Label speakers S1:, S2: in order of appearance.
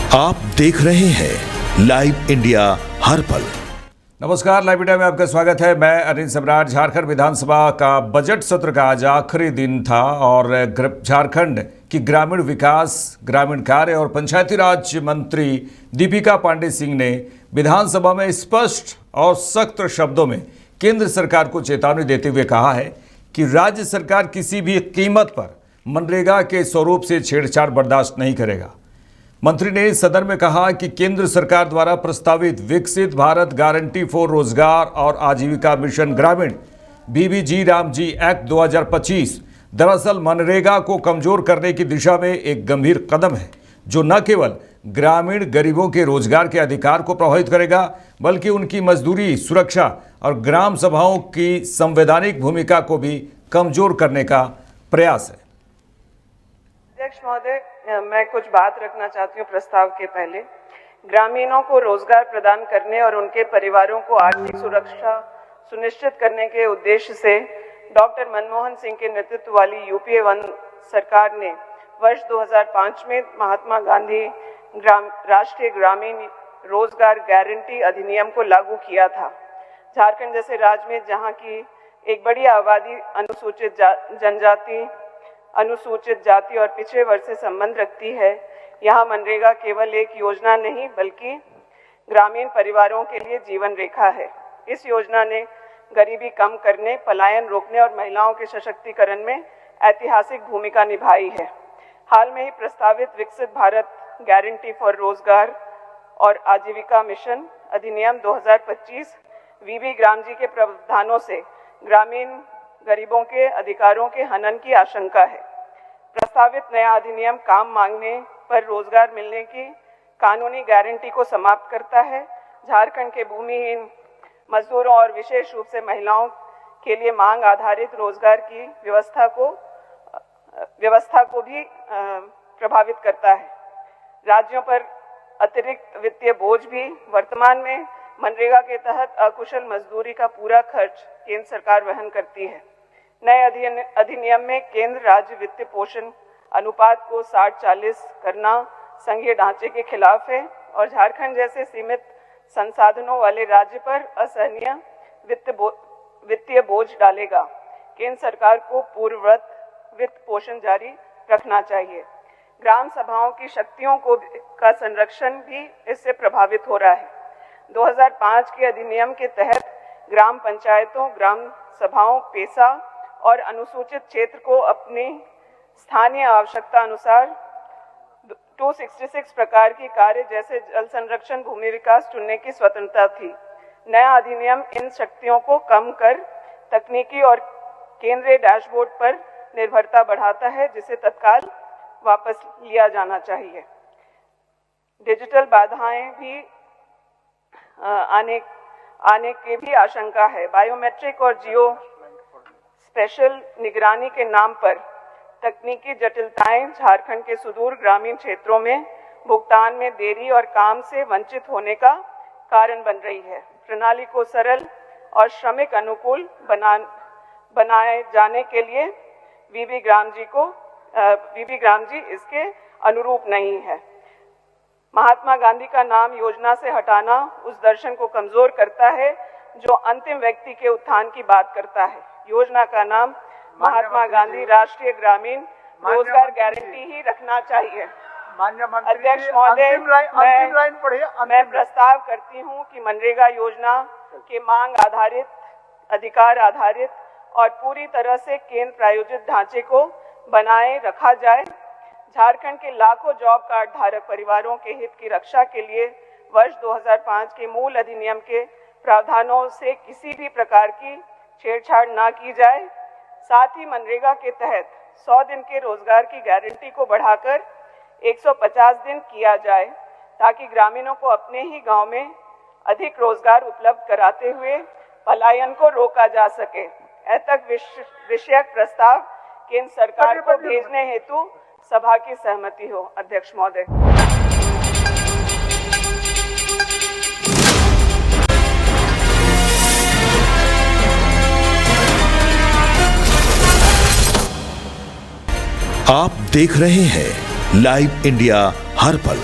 S1: आप देख रहे हैं लाइव इंडिया हर पल।
S2: नमस्कार, लाइव इंडिया में आपका स्वागत है। मैं अनिल सम्राट। झारखंड विधानसभा का बजट सत्र का आज आखिरी दिन था और झारखंड की ग्रामीण विकास, ग्रामीण कार्य और पंचायती राज मंत्री दीपिका पांडे सिंह ने विधानसभा में स्पष्ट और सख्त शब्दों में केंद्र सरकार को चेतावनी देते हुए कहा है कि राज्य सरकार किसी भी कीमत पर मनरेगा के स्वरूप से छेड़छाड़ बर्दाश्त नहीं करेगा। मंत्री ने सदन में कहा कि केंद्र सरकार द्वारा प्रस्तावित विकसित भारत गारंटी फॉर रोजगार और आजीविका मिशन ग्रामीण बीबीजी रामजी एक्ट 2025 दरअसल मनरेगा को कमजोर करने की दिशा में एक गंभीर कदम है, जो न केवल ग्रामीण गरीबों के रोजगार के अधिकार को प्रभावित करेगा बल्कि उनकी मजदूरी, सुरक्षा और ग्राम सभाओं की संवैधानिक भूमिका को भी कमजोर करने का प्रयास है।
S3: अध्यक्ष महोदय, मैं कुछ बात रखना चाहती हूँ प्रस्ताव के पहले। ग्रामीणों को रोजगार प्रदान करने और उनके परिवारों को आर्थिक सुरक्षा सुनिश्चित करने के उद्देश्य से डॉक्टर मनमोहन सिंह के नेतृत्व वाली यूपीए 1 सरकार ने वर्ष 2005 में महात्मा गांधी राष्ट्रीय ग्रामीण रोजगार गारंटी अधिनियम को लागू किया था। झारखंड जैसे राज्य में जहाँ की एक बड़ी आबादी अनुसूचित जाति और पिछड़े वर्ग से संबंध रखती है, यहाँ मनरेगा केवल एक योजना नहीं बल्कि ग्रामीण परिवारों के लिए जीवन रेखा है। इस योजना ने गरीबी कम करने, पलायन रोकने और महिलाओं के सशक्तिकरण में ऐतिहासिक भूमिका निभाई है। हाल में ही प्रस्तावित विकसित भारत गारंटी फॉर रोजगार और आजीविका मिशन अधिनियम 2025 वीबी ग्राम जी के प्रावधानों से ग्रामीण गरीबों के अधिकारों के हनन की आशंका है। प्रस्तावित नया अधिनियम काम मांगने पर रोजगार मिलने की कानूनी गारंटी को समाप्त करता है। झारखंड के भूमिहीन मजदूरों और विशेष रूप से महिलाओं के लिए मांग आधारित रोजगार की व्यवस्था को भी प्रभावित करता है। राज्यों पर अतिरिक्त वित्तीय बोझ भी। वर्तमान में मनरेगा के तहत अकुशल मजदूरी का पूरा खर्च केंद्र सरकार वहन करती है। नए अधिनियम में केंद्र राज्य वित्त पोषण अनुपात को 60-40 करना संघीय ढांचे के खिलाफ है और झारखंड जैसे सीमित संसाधनों वाले राज्य पर असहनीय वित्तीय बोझ डालेगा। केंद्र सरकार को पूर्ववत वित्त पोषण जारी रखना चाहिए। ग्राम सभाओं की शक्तियों का संरक्षण भी इससे प्रभावित हो रहा है। 2005 के अधिनियम के तहत ग्राम पंचायतों, ग्राम सभाओं, पेशा और अनुसूचित क्षेत्र को अपनी स्थानीय आवश्यकता अनुसार 266 प्रकार की कार्य जैसे जल संरक्षण, भूमि विकास चुनने की स्वतंत्रता थी। नया अधिनियम इन शक्तियों को कम कर तकनीकी और केंद्रीय डैशबोर्ड पर निर्भरता बढ़ाता है, जिसे तत्काल वापस लिया जाना चाहिए। डिजिटल बाधाएं भी आने की भी आशंका है। बायोमेट्रिक और जियो स्पेशल निगरानी के नाम पर तकनीकी जटिलताएं झारखंड के सुदूर ग्रामीण क्षेत्रों में भुगतान में देरी और काम से वंचित होने का कारण बन रही है। प्रणाली को सरल और श्रमिक अनुकूल बनाए जाने के लिए वीबी ग्राम जी इसके अनुरूप नहीं है। महात्मा गांधी का नाम योजना से हटाना उस दर्शन को कमजोर करता है जो अंतिम व्यक्ति के उत्थान की बात करता है। योजना का नाम महात्मा गांधी राष्ट्रीय ग्रामीण रोजगार गारंटी ही रखना चाहिए। अध्यक्ष महोदय, मैं प्रस्ताव करती हूं कि मनरेगा योजना के मांग आधारित, अधिकार आधारित और पूरी तरह से केंद्र प्रायोजित ढांचे को बनाए रखा जाए। झारखंड के लाखों जॉब कार्ड धारक परिवारों के हित की रक्षा के लिए वर्ष 2005 के मूल अधिनियम के प्रावधानों से किसी भी प्रकार की छेड़छाड़ न की जाए। साथ ही मनरेगा के तहत 100 दिन के रोजगार की गारंटी को बढ़ाकर 150 दिन किया जाए, ताकि ग्रामीणों को अपने ही गांव में अधिक रोजगार उपलब्ध कराते हुए पलायन को रोका जा सके। ऐतक विषयक प्रस्ताव केंद्र सरकार को भेजने हेतु सभा की सहमति हो। अध्यक्ष महोदय,
S1: आप देख रहे हैं लाइव इंडिया हर पल।